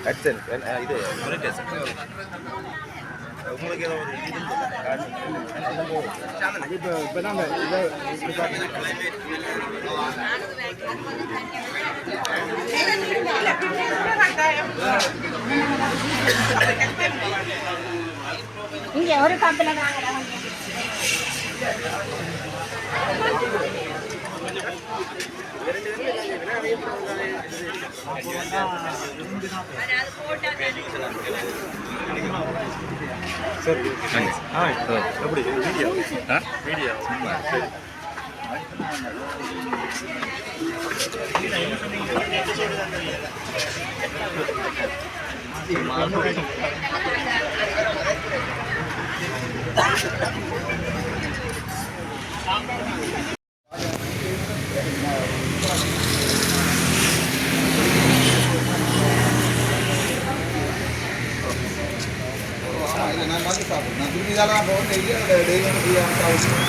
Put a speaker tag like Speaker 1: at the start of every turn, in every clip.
Speaker 1: AdSense இது monetization உங்களுக்கு ஏதோ ஒரு இது இப்போ நாங்கள்
Speaker 2: இங்கே ஒரு கப்பில் வாங்கலாம்.
Speaker 1: சரி எப்படி வீடியோ வீடியோ சரி நான் வந்து சாப்பிடுவேன். நான் திரும்பி தான் போகணும். டெய்லி வந்து ஃப்ரீயாக சாப்பிடுவேன்.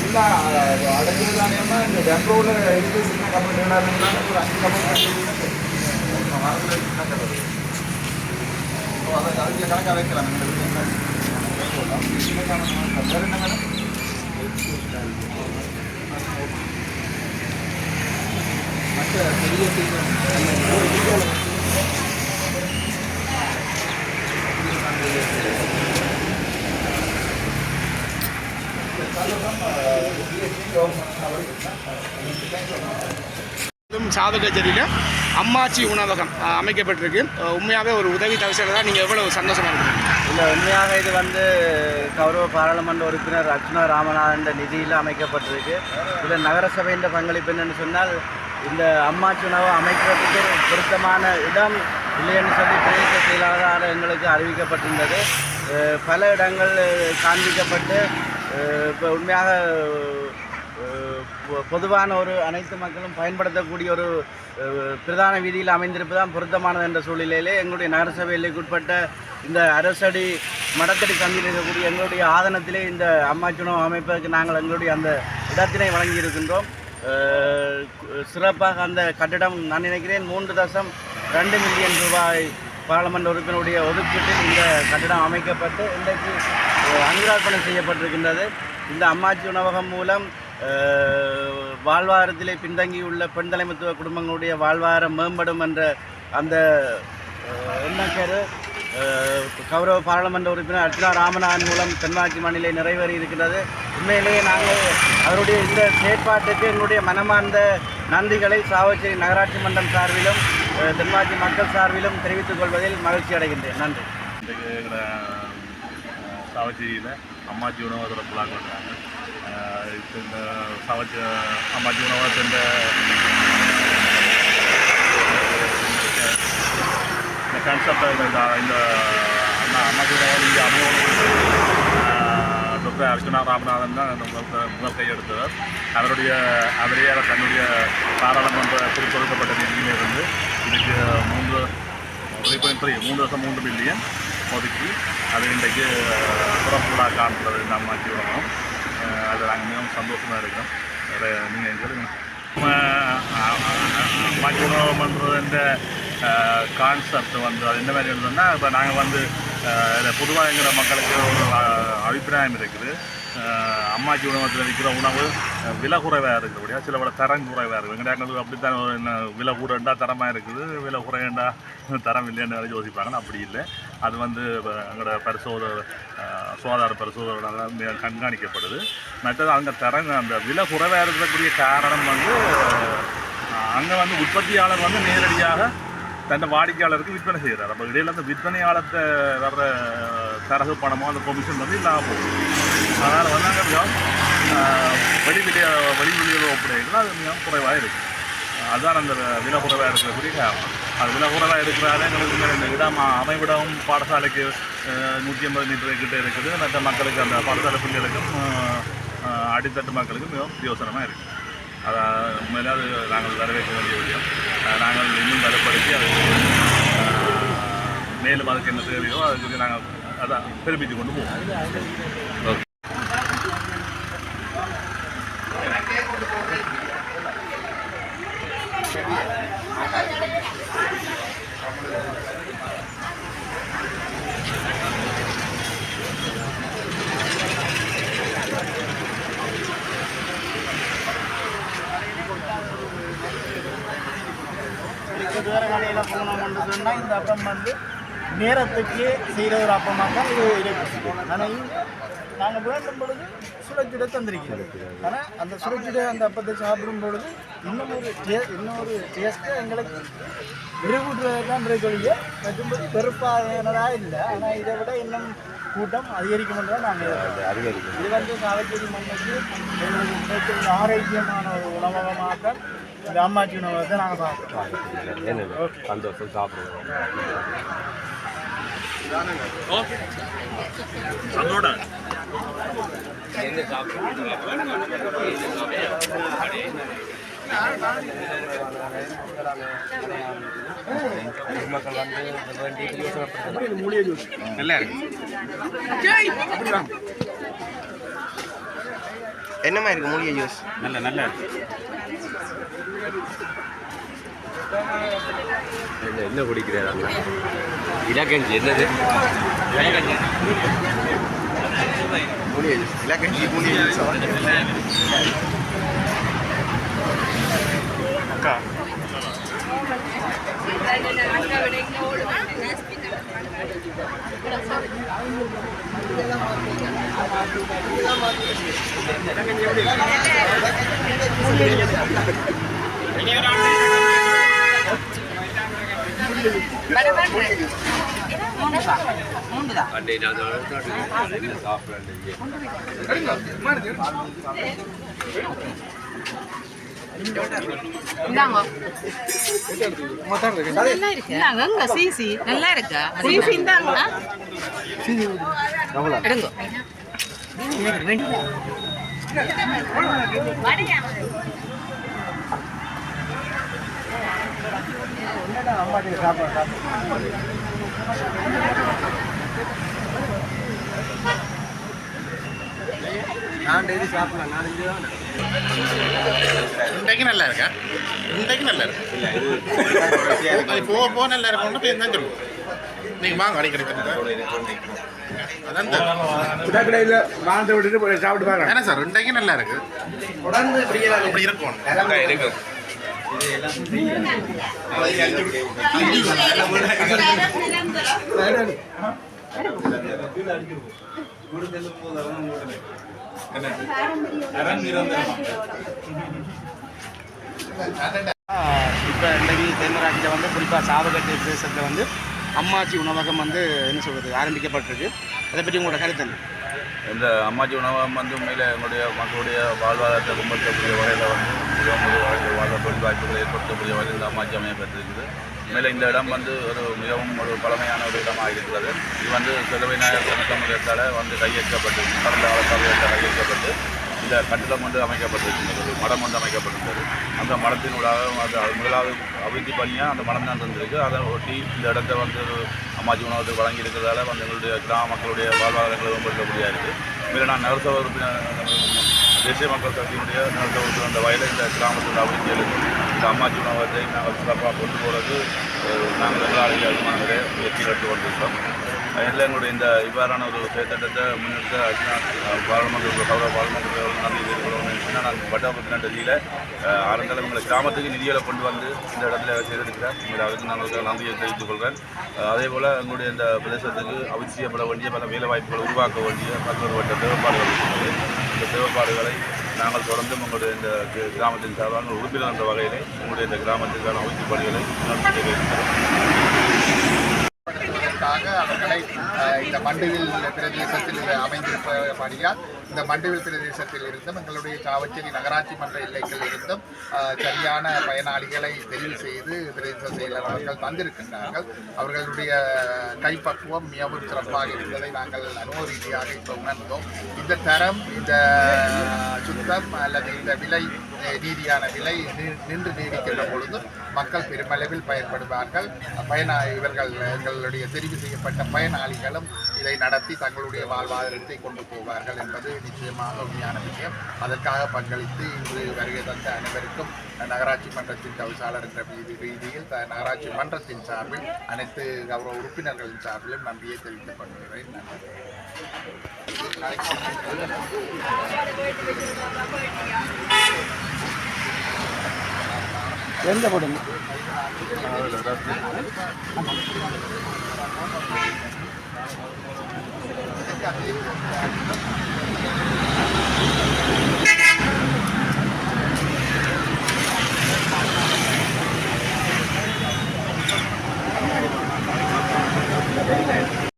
Speaker 1: இல்லை அடைஞ்சது தானேமா இந்த பெங்களூரில் இருக்கு சின்ன கம்பெனி ஒரு 5 கம்பெனி வாரத்தில் சின்ன கடை அதை அதில் கணக்காக வைக்கலாம். வேறு என்ன மேடம் மற்ற பெரிய
Speaker 3: சாவகச்சேரியில் அம்மாச்சி உணவகம் அமைக்கப்பட்டிருக்கு. உண்மையாகவே ஒரு உதவி தவிர தான். நீங்கள் எவ்வளோ சந்தோஷமாக இருக்கீங்க?
Speaker 4: இல்லை, உண்மையாக இது வந்து கௌரவ பாராளுமன்ற உறுப்பினர் அர்ச்சுனா ராமநாதன் நிதியில் அமைக்கப்பட்டிருக்கு. இதில் நகரசபையின் பங்களிப்பு என்னென்னு சொன்னால், இந்த அம்மாச்சி உணவு அமைக்கிறதுக்கு ஒரு பொருத்தமான இடம் இல்லைன்னு சொல்லி பிரதேச செயலாளரால் எங்களுக்கு அறிவிக்கப்பட்டிருந்தது. பல இடங்கள் காண்பிக்கப்பட்டு இப்போ உண்மையாக பொதுவான ஒரு அனைத்து மக்களும் பயன்படுத்தக்கூடிய ஒரு பிரதான வீதியில் அமைந்திருப்பதுதான் பொருத்தமானது என்ற சூழ்நிலையிலே எங்களுடைய நகரசபை எல்லைக்குட்பட்ட இந்த அரசடி மடத்தடி சந்தியில் இருக்கக்கூடிய எங்களுடைய ஆதனத்திலே இந்த அம்மாச்சி உணவு அமைப்பதற்கு நாங்கள் எங்களுடைய அந்த இடத்தினை வழங்கியிருக்கின்றோம். சிறப்பாக அந்த கட்டிடம் நான் நினைக்கிறேன் 3.2 மில்லியன் ரூபாய் பாராளுமன்ற உறுப்பினருடைய ஒதுக்கீட்டில் இந்த கட்டிடம் அமைக்கப்பட்டு இன்றைக்கு அங்குரார்ப்பணம் செய்யப்பட்டிருக்கின்றது. இந்த அம்மாச்சி உணவகம் மூலம் வாழ்வாரத்திலே பின்தங்கியுள்ள பெண் தலைமைத்துவ குடும்பங்களுடைய வாழ்வாரம் மேம்படும் என்ற அந்த எண்ணக்கரு கௌரவ பாராளுமன்ற உறுப்பினர் அர்ச்சுனா ராமநாதன் மூலம் தென்மாசி மாநிலை நிறைவேறி இருக்கிறது. உண்மையிலேயே நாங்கள் அவருடைய இந்த செயற்பாட்டுக்கு எங்களுடைய மனமார்ந்த நன்றிகளை சாவச்சேரி நகராட்சி மன்றம் சார்பிலும் தென்மாசி மக்கள் சார்பிலும் தெரிவித்துக் கொள்வதில் மகிழ்ச்சி அடைகின்றேன். நன்றி.
Speaker 5: சாவச்சேரியில் அம்மாச்சி உணவகத்தோட பிளாக் பண்ணுறாங்க. இந்த அம்மாச்சி உணவகத்தின் இந்த கான்செப்டை இந்த அம்மாச்சி உணவகம் இங்கே அமைவோம் டாக்டர் அர்ச்சுனா ராமநாதன் தான் முதல் கையெடுத்தவர். அவரே அவர் தன்னுடைய பாராளுமன்ற குறிப்பொதுக்கப்பட்ட நிதியிலிருந்து இதுக்கு 3.3 மில்லியன் ஒதுக்கி அது இன்றைக்கு புறப்பொருளாக காண்பது இந்த அம்மாச்சி உணவகம். அது நாங்கள் மிகவும் சந்தோஷமாக இருக்கோம். நீங்கள் சொல்லுங்கள். அம்மாச்சி உணவகம்ன்றது இந்த கான்செப்ட் வந்து அது என்ன மாதிரி இருந்ததுன்னா, இப்போ நாங்கள் வந்து பொதுவாக எங்கிற மக்களுக்கு ஒரு அபிப்பிராயம் இருக்குது. அம்மாச்சி உணவகத்தில் விற்கிற உணவு விலை குறைவாக இருக்கிறபடியா சில விட தரம் குறைவாக இருக்குது. எங்களுக்கு அப்படித்தான் விலை கூடண்டா தரமாக இருக்குது, விலை குறையண்டா தரம் இல்லைன்னு யோசிப்பாங்கன்னா அப்படி இல்லை. அது வந்து எங்களோட சுகாதார பரிசோதனை கண்காணிக்கப்படுது. மற்றது அங்கே தரம் அந்த விலை குறைவாக இருக்கக்கூடிய காரணம் வந்து அங்கே வந்து உற்பத்தியாளர் வந்து நேரடியாக தன் வாடிக்கையாளருக்கு விற்பனை செய்கிறார். அப்போ இடையில அந்த விற்பனையாளத்தை வர்ற தரகு பணமோ அந்த கொமிஷன் வந்து இல்லாமல் போகுது. அதனால் வந்து அங்கே மிகவும் வெளிவிலையில் ஒப்படைகள் அது மிகவும் குறைவாக இருக்குது. அதுதான் அந்த விலை குறைவாக இருக்கக்கூடிய காரணம். அது விலை குறைவாக இருக்கிறால எங்களுக்கு இந்த இடம் அமைவிடம் பாடசாலைக்கு 150 மீட்டர் கிட்டே இருக்குது. மற்ற மக்களுக்கு அந்த பாடசாலை பிள்ளைகளுக்கும் அடித்தட்டு மக்களுக்கும் மிகவும் பிரயோசனமாக இருக்குது. உண்மையிலே அது நாங்கள் வரவேற்க வேண்டிய விஷயம். நாங்கள் இன்னும் வலுப்படுத்தி அது மேலும் அதுக்கு என்ன தேவையோ அதுக்கு நாங்கள் அதான் தெரிவித்து கொண்டு போவோம். ஓகே.
Speaker 4: வேறு கடையில் போனோம்னு சொன்னால் இந்த அப்பம் வந்து நேரத்துக்கு செய்கிற ஒரு அப்பமாக தான் இது இருக்குது. ஆனால் நாங்கள் வேண்டும் பொழுது சுழச்சுட தந்திருக்கிறோம். ஆனால் அந்த சுழச்சுட அந்த அப்பத்தை சாப்பிடும் பொழுது இன்னொரு டேஸ்ட்டு எங்களுக்கு விரைவுட்டுறது தான் இருக்கொழிய மற்றும்படி பெருப்பானதாக இல்லை. ஆனால் இதை விட இன்னும் கூட்டம் அதிகரிக்கும் தான் நாங்கள் அதிகரிக்கும். இது வந்து காலச்சேரி மண்ணுக்கு எங்களுக்கு ஆரோக்கியமான ஒரு உணவகமாக தான் இந்த அம்மாச்சி உணவகத்தை நாங்கள் பார்க்குறோம்.
Speaker 1: சந்தோஷம் சாப்பிடுவோம்.
Speaker 5: அதோட
Speaker 1: மக்கள் வந்து
Speaker 3: மூலிகை ஜூஸ் நல்லா இருக்கு.
Speaker 1: என்னமா இருக்கு மூலிகை ஜூஸ்?
Speaker 3: நல்லா இருக்கு.
Speaker 1: என்ன குடிக்கிறாரு? இலக்கஞ்சி என்னது? மூலிகை ஜூஸ். இலக்கஞ்சி மூலிகை ஜூஸ்
Speaker 3: அக்கா
Speaker 2: நல்லா இருக்கா சிசி இந்தாங்க எடுங்க
Speaker 1: நான் டெய்லி சாப்பிடலாம். நான்
Speaker 3: இன்றைக்கு நல்லா இருக்கா? இன்றைக்கு நல்லா இருக்கு.
Speaker 1: இல்லை இது
Speaker 3: போ நல்லா இருக்கும்னு போய் தான் சொல்லுவோம். நீங்கள் வாங்க அடிக்கடி அதான் கடையில் வாழ்ந்து விட்டுட்டு சாப்பிட்டு பாருங்க. என்ன சார் இன்றைக்கு நல்லா இருக்கு.
Speaker 1: தொடர்ந்து
Speaker 3: அப்படி இருக்கும்
Speaker 1: இருக்கு.
Speaker 3: இப்போ இன்றைக்கு தென்மராட்சியில் வந்து குறிப்பாக சாவகட்டை பிரதேசத்தில் வந்து அம்மாச்சி உணவகம் வந்து என்ன சொல்கிறது ஆரம்பிக்கப்பட்டிருக்கு. அதை பற்றி உங்களோட கருத்து என்ன?
Speaker 5: இந்த அம்மாச்சி உணவகம் வந்து உண்மையில் எங்களுடைய மக்களுடைய வாழ்வாதாரத்தை முன்படுத்தக்கூடிய வகையில் வந்து மிகவும் வாழ்வாதார வாய்ப்புகளை ஏற்படுத்தக்கூடிய வகையில் இந்த அம்மாச்சி அமையப்பட்டிருக்குது. உண்மையில் இந்த இடம் வந்து மிகவும் ஒரு பழமையான ஒரு இடமாக இருக்கிறது. இது வந்து செலவிநாயகர் சமூகத்தால் வந்து கையேற்கப்பட்டு கடந்த காலத்தால் கையேற்கப்பட்டு இந்த கட்டிடம் வந்து அமைக்கப்பட்டிருக்கின்றது. மடம் வந்து அமைக்கப்பட்டிருந்தது. அந்த மடத்தினூடாக அது முதலாவது அபிவிருத்தி பணியாக அந்த மடம் தான் இருந்திருக்கு. அதை ஒட்டி இந்த இடத்த வந்து அம்மாச்சி உணவகத்தை வழங்கி இருக்கிறதால வந்து எங்களுடைய கிராம மக்களுடைய வாழ்வாதாரங்களை மேம்படுத்தக்கூடியதாக இருக்குது. மேலும் நான் நகரசபை உறுப்பினர் தேசிய மக்கள் சக்தியினுடைய நகரசபை உறுப்பினர் அந்த வயலில் இந்த கிராமத்தோட அபிவிருத்திகளுக்கு இந்த அம்மாச்சி உணவகத்தை நாங்கள் சிறப்பாக கொண்டு போகிறது நாங்கள் எங்களால் அதிகமான முயற்சிகள் எடுத்து கொண்டிருக்கிறோம். அதில் எங்களுடைய இந்த இவ்வாறான ஒரு செயற்திட்டத்தை முன்னெடுத்த கௌரவ பாராளுமன்றத்தில் நன்றி தெரிவிக்கிறோம். ஏன்னா நான் வட்டாரத்தின டெல்லியில் ஆரம்பத்தில் எங்களை கிராமத்துக்கு நிதிகளை கொண்டு வந்து இந்த இடத்துல செய்திருக்கிறேன். அதுக்கு நாங்கள் நன்றியை தெரிவித்துக் கொள்கிறேன். அதே போல் எங்களுடைய இந்த பிரதேசத்துக்கு அவசியப்பட வேண்டிய பல வேலைவாய்ப்புகளை உருவாக்க வேண்டிய பல்வேறுபட்ட தேவைப்பாடுகள் இருக்கிறது. இந்த தேவைப்பாடுகளை நாங்கள் தொடர்ந்து உங்களுடைய இந்த கிராமத்தின் சார்பாக உறுப்பினர் என்ற வகையிலே உங்களுடைய இந்த கிராமத்திற்கான அவசிய பணிகளை
Speaker 6: அவர்களை இந்த மண்டுவில் பிரதேசத்தில் அமைந்திருப்பபடியால் இந்த மண்டுவில் பிரதேசத்தில் இருந்தும் எங்களுடைய சாவச்சேரி நகராட்சி மன்ற எல்லைகள் இருந்தும் சரியான பயனாளிகளை தெரிவு செய்து பிரதேச செயலர் அவர்கள் தந்திருக்கின்றார்கள். அவர்களுடைய கைப்பக்குவம் மிகவும் சிறப்பாக இருந்ததை நாங்கள் அனுபவ ரீதியாக இப்போ உணர்ந்தோம். இந்த தரம், இந்த சுத்தம் அல்லது இந்த விலை நீதியான விலை நின்று நீடிக்கின்ற பொழுது மக்கள் பெருமளவில் பயன்படுவார்கள். இவர்கள் எங்களுடைய தெரிவு செய்யப்பட்ட பயனாளிகளும் இதை நடத்தி தங்களுடைய வாழ்வாதாரத்தை கொண்டு போவார்கள் என்பது நிச்சயமாக உண்மையான விஷயம். அதற்காக பங்களித்து இன்று வருகை தந்த அனைவருக்கும் நகராட்சி மன்றத்தின் தவிசாளர் என்ற ரீதியில் நகராட்சி மன்றத்தின் சார்பில் அனைத்து கௌரவ உறுப்பினர்களின் சார்பிலும் நன்றியை தெரிவித்துக் கொள்கிறேன்.
Speaker 3: எந்த போடுங்க
Speaker 6: நன்றி.